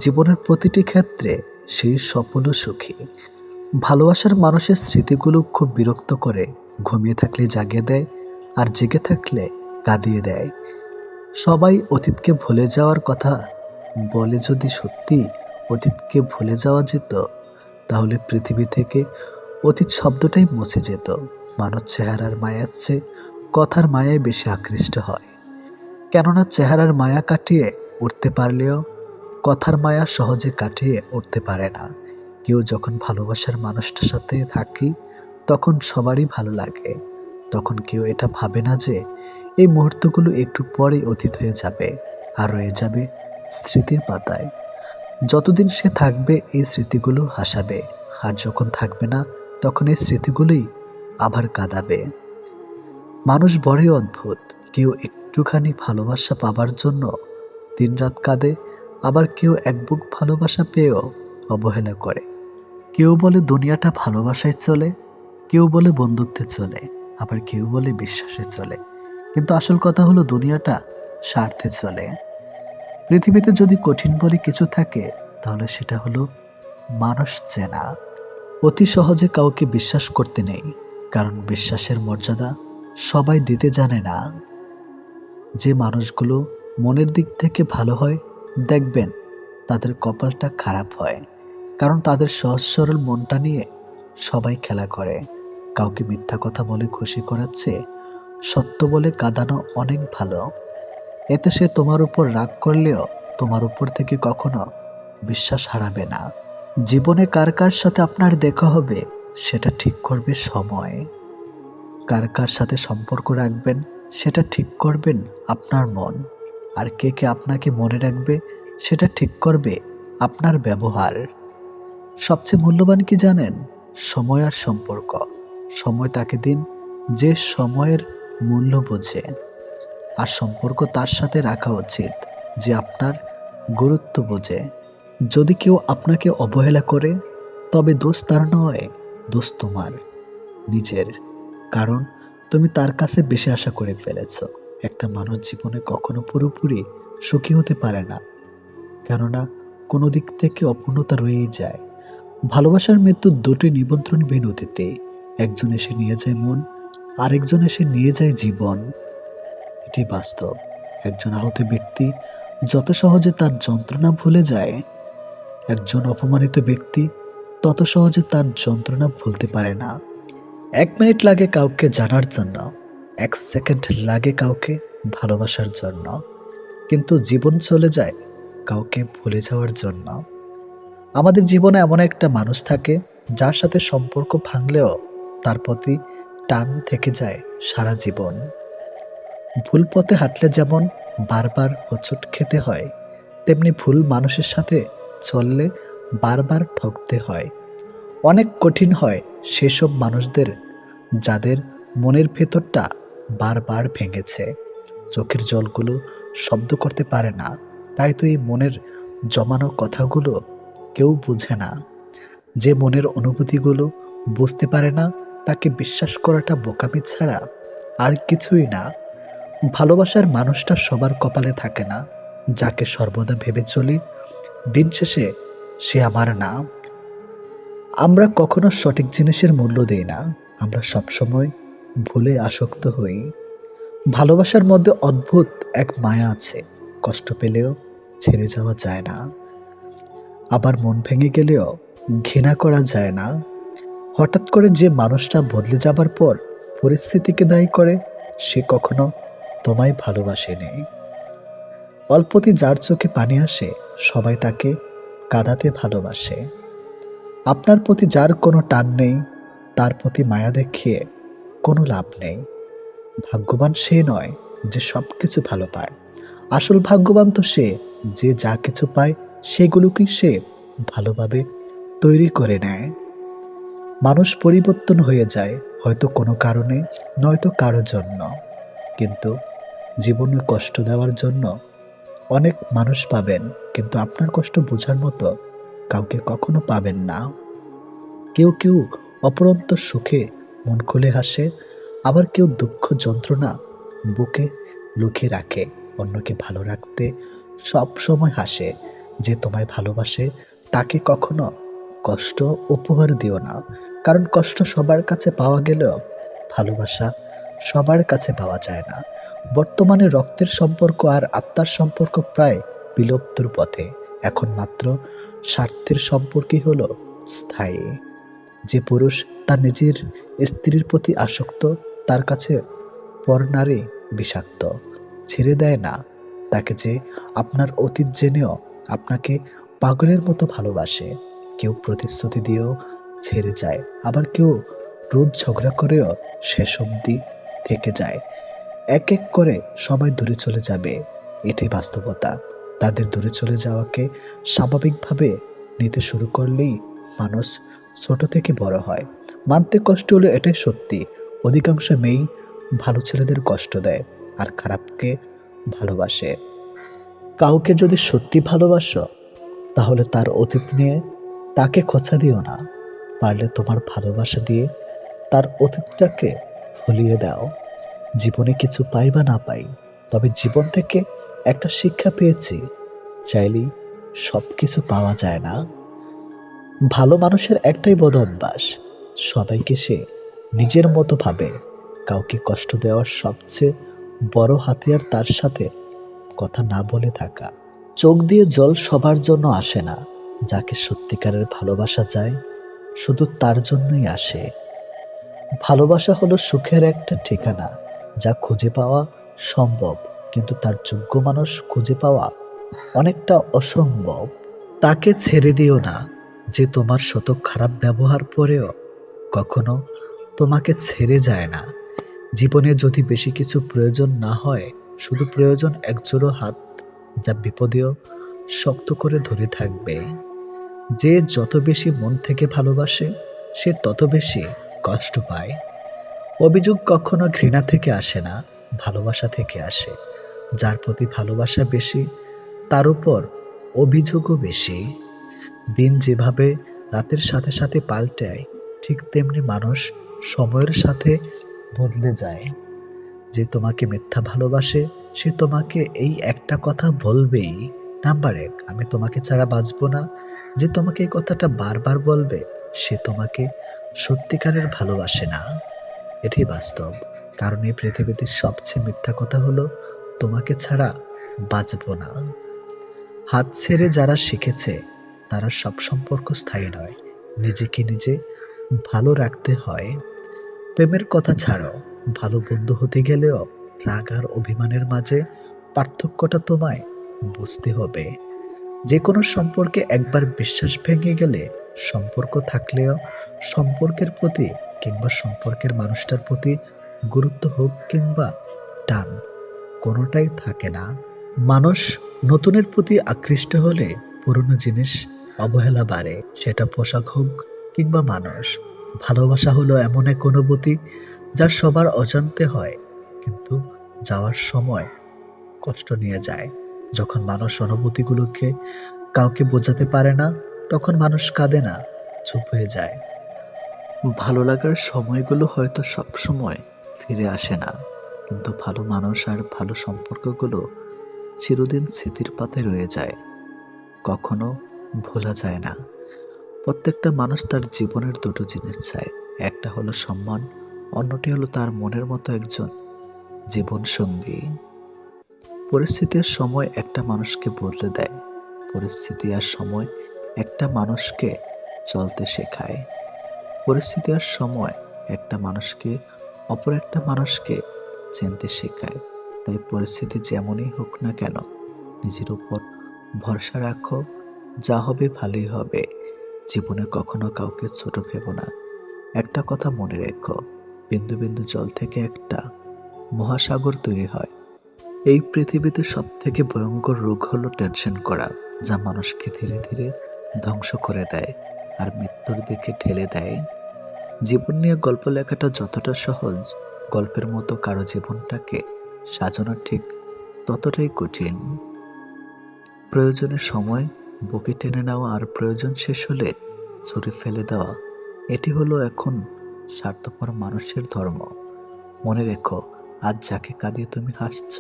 জীবনের প্রতিটি ক্ষেত্রে সেই সফল ও সুখী। ভালোবাসার মানুষের স্মৃতিগুলো খুব বিরক্ত করে, ঘুমিয়ে থাকলে জাগিয়ে দেয়, আর জেগে থাকলে কাঁদিয়ে দেয়। সবাই অতীতকে ভুলে যাওয়ার কথা বলে, যদি সত্যি অতীতকে ভুলে যাওয়া যেত, তাহলে পৃথিবী থেকে অতীত শব্দটাই মুছে যেত। মানুষ চেহারার মায়ার চেয়ে কথার মায়ায় বেশি আকৃষ্ট হয়, কেননা চেহারার মায়া কাটিয়ে উঠতে পারলেও কথার মায়া সহজে কাটিয়ে উঠতে পারে না। কেউ যখন ভালোবাসার মানুষটার সাথে থাকি, তখন সবারই ভালো লাগে। তখন কেউ এটা ভাবে না যে এই মুহূর্তগুলো একটু পরেই অতীত হয়ে যাবে আর রয়ে যাবে স্মৃতির পাতায়। যতদিন সে থাকবে এই স্মৃতিগুলো হাসাবে, আর যখন থাকবে না তখন এই স্মৃতিগুলোই আবার কাঁদাবে। মানুষ বড়ই অদ্ভুত, কেউ একটুখানি ভালোবাসা পাবার জন্য দিনরাত কাঁদে, আবার কেউ এক বুক ভালোবাসা পেয়েও অবহেলা করে। কেউ বলে দুনিয়াটা ভালোবাসায় চলে, কেউ বলে বন্ধুত্বে চলে, আবার কেউ বলে বিশ্বাসে চলে। কিন্তু আসল কথা হলো দুনিয়াটা স্বার্থে চলে। পৃথিবীতে যদি কঠিন বলে কিছু থাকে, তাহলে সেটা হলো মানুষ চেনা। অতি সহজে কাউকে বিশ্বাস করতে নেই, কারণ বিশ্বাসের মর্যাদা সবাই দিতে জানে না। যে মানুষগুলো মনের দিক থেকে ভালো হয়, দেখবেন তাদের কপালটা খারাপ হয়, কারণ তাদের সহজ সরল মনটা নিয়ে সবাই খেলা করে। কাউকে মিথ্যা কথা বলে খুশি করাচ্ছে সত্য বলে কাঁদানো অনেক ভালো। এতে সে তোমার উপর রাগ করলেও তোমার উপর থেকে কখনো বিশ্বাস হারাবে না। জীবনে কার কার সাথে আপনার দেখা হবে, সেটা ঠিক করবে সময়। কার কার সাথে সম্পর্ক রাখবেন, সেটা ঠিক করবেন আপনার মন। আর কে কে আপনাকে মনে রাখবে, সেটা ঠিক করবে আপনার ব্যবহার। সবচেয়ে মূল্যবান কি জানেন? সময় আর সম্পর্ক। সময় তাকে দিন যে সময়ের মূল্য বোঝে, আর সম্পর্ক তার সাথে রাখা উচিত যে আপনার গুরুত্ব বোঝে। যদি কেউ আপনাকে অবহেলা করে, তবে দোষ তার নয়, দোষ তোমার নিজের। কারণ তুমি তার কাছে বেশি আশা করে ফেলেছ। একটা মানুষ জীবনে কখনো পুরোপুরি সুখী হতে পারে না, কেননা কোনো দিক থেকে অপূর্ণতা রয়েই যায়। ভালোবাসার মৃত্যু দুটি নিমন্ত্রণবিহীন অতিথি। একজন এসে নিয়ে যায় মন, আরেকজন এসে নিয়ে যায় জীবন। এটি বাস্তব। একজন আহত ব্যক্তি যত সহজে তার যন্ত্রণা ভুলে যায়, একজন অপমানিত ব্যক্তি তত সহজে তার যন্ত্রণা ভুলতে পারে না। 1 মিনিট লাগে কাউকে জানার জন্য, 1 সেকেন্ড লাগে কাউকে ভালোবাসার জন্য, কিন্তু জীবন চলে যায় কাউকে ভুলে যাওয়ার জন্য। আমাদের জীবনে এমন একটা মানুষ থাকে, যার সাথে সম্পর্ক ভাঙলেও তার প্রতি টান থেকে যায় সারা জীবন। ভুল পথে হাঁটলে যেমন বারবার হোঁচট খেতে হয়, তেমনি ভুল মানুষের সাথে চললে বারবার ঠকতে হয়। অনেক কঠিন হয় সেসব মানুষদের যাদের মনের ভেতরটা বারবার ভেঙেছে। চোখের জলগুলো শব্দ করতে পারে না, তাই তো এই মনের জমানো কথাগুলো কেউ বুঝে না। যে মনের অনুভূতিগুলো বুঝতে পারে না, তাকে বিশ্বাস করাটা বোকামি ছাড়া আর কিছুই না। ভালোবাসার মানুষটা সবার কপালে থাকে না। যাকে সর্বদা ভেবে চলি দিন শেষে সে আমার না। আমরা কখনো সঠিক জিনিসের মূল্য দেই না, আমরা সবসময় ভুলে আসক্ত হই। ভালোবাসার মধ্যে অদ্ভুত এক মায়া আছে, কষ্ট পেলেও ছেড়ে যাওয়া যায় না, আবার মন ভেঙে গেলেও ঘৃণা করা যায় না। হঠাৎ করে যে মানুষটা বদলে যাবার পর পরিস্থিতিকে দায়ী করে, সে কখনো তোমায় ভালোবাসেনি। অল্পতে যার চোখে পানি আসে সবাই তাকে কাঁদাতে ভালোবাসে। আপনার প্রতি যার কোনো টান নেই তার প্রতি মায়া দেখিয়ে কোনো লাভ নেই। ভাগ্যবান সে নয় যে সব কিছু ভালো পায়, আসল ভাগ্যবান তো সে যে যা কিছু পায় সেগুলোকেই সে ভালোভাবে তৈরি করে নেয়। মানুষ পরিবর্তন হয়ে যায় হয়তো কোনো কারণে, নয়তো কারো জন্য, কিন্তু জীবনে কষ্ট দেওয়ার জন্য অনেক মানুষ পাবেন, কিন্তু আপনার কষ্ট বোঝার মতো কাউকে কখনো পাবেন না। কেউ কেউ অপরন্ত সুখে মন খুলে হাসে, আবার কেউ দুঃখ যন্ত্রণা বুকে লুকিয়ে রাখে। অন্যকে ভালো রাখতে সব সময় হাসে। যে তোমায় ভালোবাসে তাকে কখনো কষ্ট উপহার দিও না, কারণ কষ্ট সবার কাছে পাওয়া গেলেও ভালোবাসা সবার কাছে পাওয়া যায় না। বর্তমানে রক্তের সম্পর্ক আর আত্মার সম্পর্ক প্রায় বিলুপ্তর পথে। এখন মাত্র স্বার্থের সম্পর্কই হলো স্থায়ী। যে পুরুষ তার নিজের স্ত্রীর প্রতি আসক্ত তার কাছে পরনারী বিষাক্ত। ছেড়ে দেয় না তাকে যে আপনার অতীত জেনেও আপনাকে পাগলের মতো ভালোবাসে। কেউ প্রতিশ্রুতি দিয়েও ছেড়ে যায়, আবার কেউ রোজ ঝগড়া করেও শেষ অবধি থেকে যায়। এক এক করে সবাই দূরে চলে যাবে, এটাই বাস্তবতা। তাদের দূরে চলে যাওয়াকে স্বাভাবিকভাবে নিতে শুরু করলেই মানুষ ছোট থেকে বড় হয়। মানতে কষ্ট হলো, এটাই সত্যি। অধিকাংশ মেয়েই ভালো ছেলেদের কষ্ট দেয় আর খারাপকে ভালোবাসে। কাউকে যদি সত্যি ভালোবাসো তাহলে তার অতীত নিয়ে তাকে খোঁচা দিও না। পারলে তোমার ভালোবাসা দিয়ে তার অতীতটাকে ভুলিয়ে দাও। জীবনে কিছু পাই বা না পাই, তবে জীবন থেকে একটা শিক্ষা পেয়েছি, চাইলেই সব কিছু পাওয়া যায় না। ভালো মানুষের একটাই বদ অভ্যাস, সবাইকে সে নিজের মতো ভাবে। কাউকে কষ্ট দেওয়ার সবচেয়ে বড় হাতিয়ার তার সাথে কথা না বলে থাকা। চোখ দিয়ে জল সবার জন্য আসে না, যাকে সত্যিকারের ভালোবাসা যায় শুধু তার জন্যই আসে। ভালোবাসা হলো সুখের একটা ঠিকানা, যা খুঁজে পাওয়া সম্ভব, কিন্তু তার যোগ্য মানুষ খুঁজে পাওয়া অনেকটা অসম্ভব। তাকে ছেড়ে দিও না যে তোমার শত খারাপ ব্যবহার পরেও কখনো তোমাকে ছেড়ে যায় না। জীবনে যদি বেশি কিছু প্রয়োজন না হয়, শুধু প্রয়োজন একজোড়ো হাত, যা বিপদেও শক্ত করে ধরে থাকবে। যে যত বেশি মন থেকে ভালোবাসে সে তত বেশি কষ্ট পায়। অভিযোগ কখনো ঘৃণা থেকে আসে না, ভালোবাসা থেকে আসে। যার প্রতি ভালোবাসা বেশি তার উপর অভিযোগও বেশি। দিন যেভাবে রাতের সাথে সাথে পাল্টায়, ঠিক তেমনি মানুষ সময়ের সাথে বদলে যায়। যে তোমাকে মিথ্যা ভালোবাসে সে তোমাকে এই একটা কথা বলবেই, নাম্বার এক, আমি তোমাকে ছাড়া বাঁচবো না। যে তোমাকে এই কথাটা বারবার বলবে সে তোমাকে সত্যিকারের ভালোবাসে না। এটাই বাস্তব। কারণ এই পৃথিবীতে সবচেয়ে মিথ্যা কথা হলো তোমাকে ছাড়া বাঁচবো না। হাত ছেড়ে যারা শিখেছে তারা সব সম্পর্ক স্থায়ী নয়। নিজেকে নিজে ভালো রাখতে হয়। প্রেমের কথা ছাড়ো, ভালো বন্ধু হতে গেলেও রাগ আর অভিমানের মাঝে পার্থক্যটা তোমায় বুঝতে হবে। যে কোনো সম্পর্কে একবার বিশ্বাস ভেঙে গেলে সম্পর্ক থাকলেও সম্পর্কের প্রতি কিংবা সম্পর্কের মানুষটার প্রতি গুরুত্ব হোক কিংবা টান, কোনোটাই থাকে না। মানুষ নতুনের প্রতি আকৃষ্ট হলে পুরনো জিনিস অবহেলা বাড়ে, সেটা পোশাক হোক কিংবা মানুষ। ভালোবাসা হলো এমন এক অনুভূতি যা সবার অজান্তে হয়, কিন্তু যাওয়ার সময় কষ্ট নিয়ে যায়। যখন মানুষ অনুভূতিগুলোকে কাউকে বোঝাতে পারে না তখন মানুষ কাঁদে না, চুপ হয়ে যায়। ভালো লাগার সময়গুলো হয়তো সব সময় ফিরে আসে না, কিন্তু ভালো মানুষ আর ভালো সম্পর্কগুলো চিরদিন স্মৃতির পাতায় রয়ে যায়, কখনো ভোলা যায় না। প্রত্যেকটা মানুষ তার জীবনের দুটো জিনিস চায়, একটা হলো সম্মান, অন্যটি হলো তার মনের মতো একজন জীবন সঙ্গী। পরিস্থিতির সময় একটা মানুষকে বদলে দেয়, পরিস্থিতি আর সময় একটা মানুষকে চলতে শেখায়। পরিস্থিতি আর সময় একটা মানুষকে অপর একটা মানুষকে চিনতে শেখায়। তাই পরিস্থিতি যেমনই হোক না কেন, নিজের উপর ভরসা রাখো, যা হবে ভালোই হবে। জীবনে কখনো কাউকে ছোট ভেবো না। একটা কথা মনে রেখো, বিন্দু বিন্দু জল থেকে একটা মহাসাগর তৈরি হয়। এই পৃথিবীতে সব থেকে ভয়ঙ্কর রোগ হলো টেনশন করা, যা মানুষকে ধীরে ধীরে ধ্বংস করে দেয় আর মৃত্যুর দিকে ঠেলে দেয়। জীবন নিয়ে গল্প লেখাটা যতটা সহজ, গল্পের মতো কারো জীবনটাকে সাজানো ঠিক ততটাই কঠিন। প্রয়োজনের সময় বুকে টেনে নেওয়া আর প্রয়োজন শেষ হলে ছুঁড়ে ফেলে দেওয়া, এটি হলো এখন স্বার্থপর মানুষের ধর্ম। মনে রেখো, আজ যাকে কাঁদিয়ে তুমি হাসছ,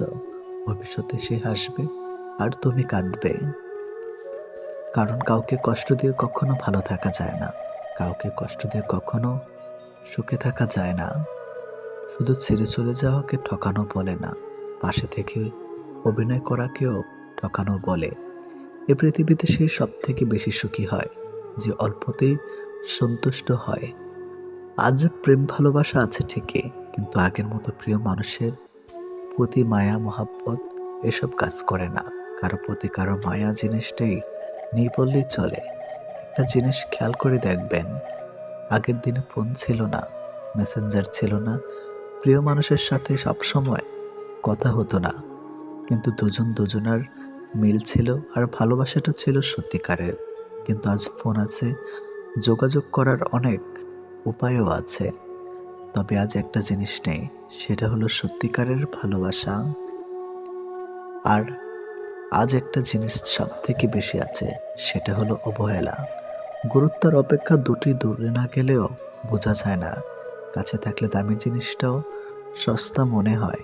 ভবিষ্যতে সে হাসবে আর তুমি কাঁদবে। কারণ কাউকে কষ্ট দিয়ে কখনো ভালো থাকা যায় না, কাউকে কষ্ট দিয়ে কখনো সুখে থাকা যায় না। শুধু ছেড়ে চলে যাওয়াকে ঠকানো বলে না, পাশে থেকে অভিনয় করাকেও ঠকানো বলে। এ পৃথিবীতে সে সব থেকে বেশি সুখী হয় যে অল্পতেই সন্তুষ্ট হয়। আজ প্রেম ভালোবাসা আছে ঠিকই, কিন্তু আগের মতো প্রিয় মানুষের প্রতি মায়া মহাব্বত এসব কাজ করে না। কারো প্রতি কারো মায়া জিনিসটাই নেই বললেই চলে। একটা জিনিস খেয়াল করে দেখবেন, আগের দিনে ফোন ছিল না, মেসেঞ্জার ছিল না, প্রিয় মানুষের সাথে সবসময় কথা হতো না, কিন্তু দুজন দুজনার মিল ছিল আর ভালোবাসাটা ছিল সত্যিকারের। কিন্তু আজ ফোন আছে, যোগাযোগ করার অনেক উপায়ও আছে, তবে আজ একটা জিনিস নেই, সেটা হলো সত্যিকারের ভালোবাসা। আর আজ একটা জিনিস সব থেকে বেশি আছে, সেটা হলো অবহেলা। গুরুত্বের অপেক্ষা দুটি দূরে না গেলেও বোঝা যায় না, কাছে থাকলে দামি জিনিসটাও সস্তা মনে হয়।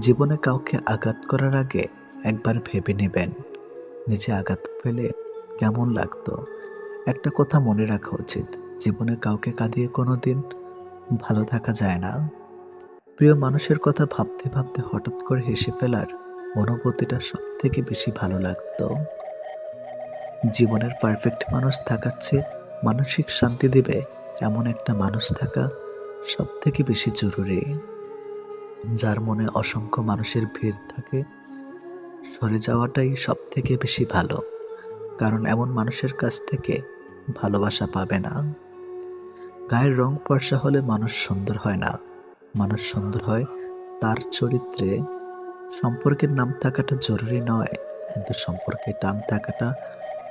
জীবনে কাউকে আঘাত করার আগে একবার ভেবে নেবেন, নিজে আঘাত পেলে কেমন লাগতো। একটা কথা মনে রাখা উচিত, জীবনে কাউকে কাঁদিয়ে কোনোদিন ভালো থাকা যায় না। প্রিয় মানুষের কথা ভাবতে ভাবতে হঠাৎ করে হেসে ফেলার অনুভূতিটা সব থেকে বেশি ভালো লাগতো। জীবনের পারফেক্ট মানুষ থাকার চেয়ে মানসিক শান্তি দেবে এমন একটা মানুষ থাকা সব থেকে বেশি জরুরি। যার মনে অসংখ্য মানুষের ভিড় থাকে, সরে যাওয়াটাই সব থেকে বেশি ভালো, কারণ এমন মানুষের কাছ থেকে ভালোবাসা পাবে না। গায়ের রং ফর্সা হলে মানুষ সুন্দর হয় না, মানুষ সুন্দর হয় তার চরিত্রে। সম্পর্কের নাম থাকাটা জরুরি নয়, কিন্তু সম্পর্কে টান থাকাটা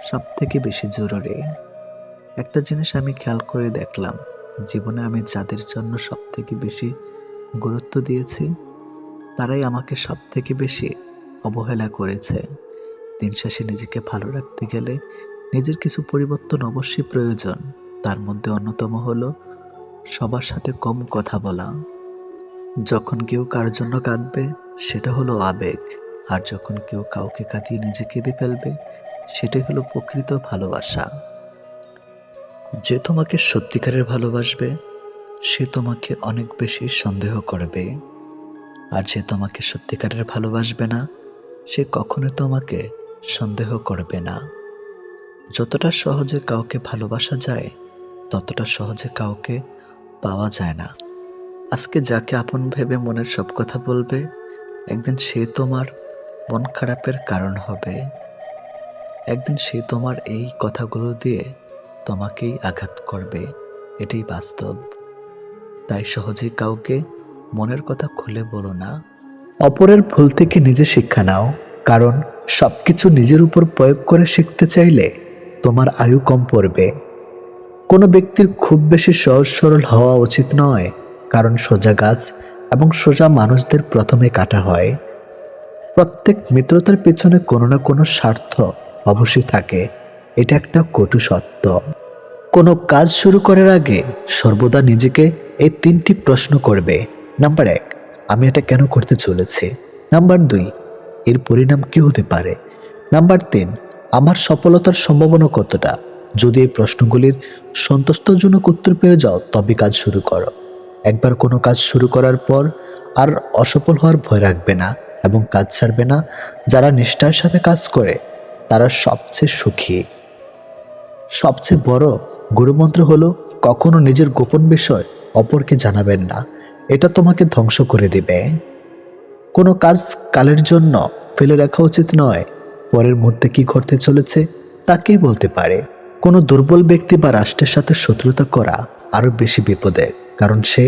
সব থেকে বেশি জরুরি। একটা জিনিস আমি খেয়াল করে দেখলাম, জীবনে আমি যাদের জন্য সব থেকে বেশি গুরুত্ব দিয়েছি, তারাই আমাকে সব থেকে বেশি অবহেলা করেছে। দিন শেষে নিজেকে ভালো রাখতে গেলে নিজের কিছু পরিবর্তন অবশ্যই প্রয়োজন। তার মধ্যে অন্যতম হলো সবার সাথে কম কথা বলা। যখন কেউ কার জন্য কাঁদবে, সেটা হলো আবেগ, আর যখন কেউ কাউকে কাঁদিয়ে নিজে কেঁদে ফেলবে, সেটাই হলো প্রকৃত ভালোবাসা। যে তোমাকে সত্যিকারের ভালোবাসবে, সে তোমাকে অনেক বেশি সন্দেহ করবে, আর যে তোমাকে সত্যিকারের ভালোবাসবে না, সে কখনো তোমাকে সন্দেহ করবে না। যতটা সহজে কাউকে ভালোবাসা যায়, ততটা সহজে কাউকে পাওয়া যায় না। আজকে যাকে আপন ভেবে মনের সব কথা বলবে, একদিন সে তোমার মন খারাপের কারণ হবে। একদিন সে তোমার এই কথাগুলো দিয়ে তোমাকেই আঘাত করবে, এটাই বাস্তব। তাই সহজেই কাউকে মনের কথা খুলে বলো না। অপরের ভুল থেকে নিজে শিক্ষা নাও, কারণ সবকিছু নিজের উপর প্রয়োগ করে শিখতে চাইলে তোমার আয়ু কম পড়বে। কোনো ব্যক্তির খুব বেশি সহজ সরল হওয়া উচিত নয়, কারণ সোজা গাছ এবং সোজা মানুষদের প্রথমে কাটা হয়। প্রত্যেক মিত্রতার পেছনে কোনো না কোনো স্বার্থ অবশ্যই থাকে, এটা একটা কটু সত্য। কোনো কাজ শুরু করার আগে সর্বদা নিজেকে এই 3টি প্রশ্ন করবে। নাম্বার 1, আমি এটা কেন করতে চলেছি? নাম্বার 2, এর পরিণাম কি হতে পারে? নাম্বার 3, আমার সফলতার সম্ভাবনা কতটা? যদি এই প্রশ্নগুলির সন্তুষ্টজনক উত্তর পেয়ে যাও, তবে কাজ শুরু করো। একবার কোনো কাজ শুরু করার পর আর অসফল হওয়ার ভয় রাখবে না এবং কাজ ছাড়বে না। যারা নিষ্ঠার সাথে কাজ করে, তারা সবচেয়ে সুখী। সবচেয়ে বড় গুরুমন্ত্র হলো, কখনো নিজের গোপন বিষয় অপরকে জানাবেন না, এটা তোমাকে ধ্বংস করে দেবে। কোনো কাজ কালের জন্য ফেলে রাখা উচিত নয়। পরের মুহূর্তে কি ঘটতে চলেছে তা কে বলতে পারে। কোনো দুর্বল ব্যক্তি বা রাষ্ট্রের সাথে শত্রুতা করা আরও বেশি বিপদের, কারণ সে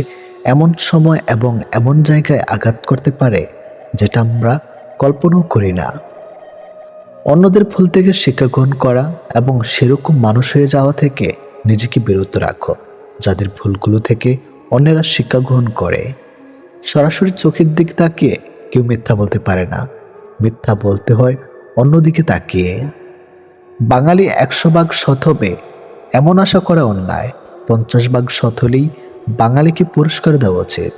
এমন সময় এবং এমন জায়গায় আঘাত করতে পারে যেটা আমরা কল্পনাও করি না। অন্যদের ভুল থেকে শিক্ষা গ্রহণ করা এবং সেরকম মানুষ হয়ে যাওয়া থেকে নিজেকে বিরত রাখো যাদের ভুলগুলো থেকে অন্যেরা শিক্ষা গ্রহণ করে। সরাসরি চোখের দিকে তাকিয়ে কেউ মিথ্যা বলতে পারে না, মিথ্যা বলতে হয় অন্যদিকে তাকিয়ে। বাঙালি ১০০ ভাগ সৎ হবে এমন আশা করা অন্যায়। ৫০ ভাগ সৎ হলেই বাঙালিকে পুরস্কার দেওয়া উচিত।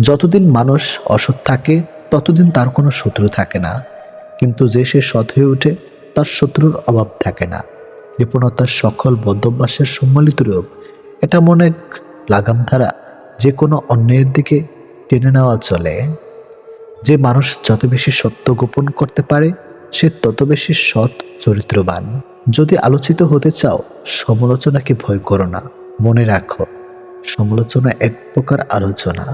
যতদিন মানুষ অসৎ থাকে ততদিন তার কোনো শত্রু থাকে না, কিন্তু যে সে সৎ হয়ে ওঠে তার শত্রুর অভাব থাকে না। কৃপণতার সকল বদ্ধভ্যাসের সম্মিলিত রূপ। এটা মনে এক লাগাম ধারা, যে কোনো অন্যায়ের দিকে টেনে নেওয়া চলে। যে মানুষ যত বেশি সত্য গোপন করতে পারে সে তত বেশি সৎ চরিত্রবান। যদি আলোচিত হতে চাও সমালোচনাকে ভয় করো না, মনে রাখো সমালোচনা এক প্রকার আলোচনা।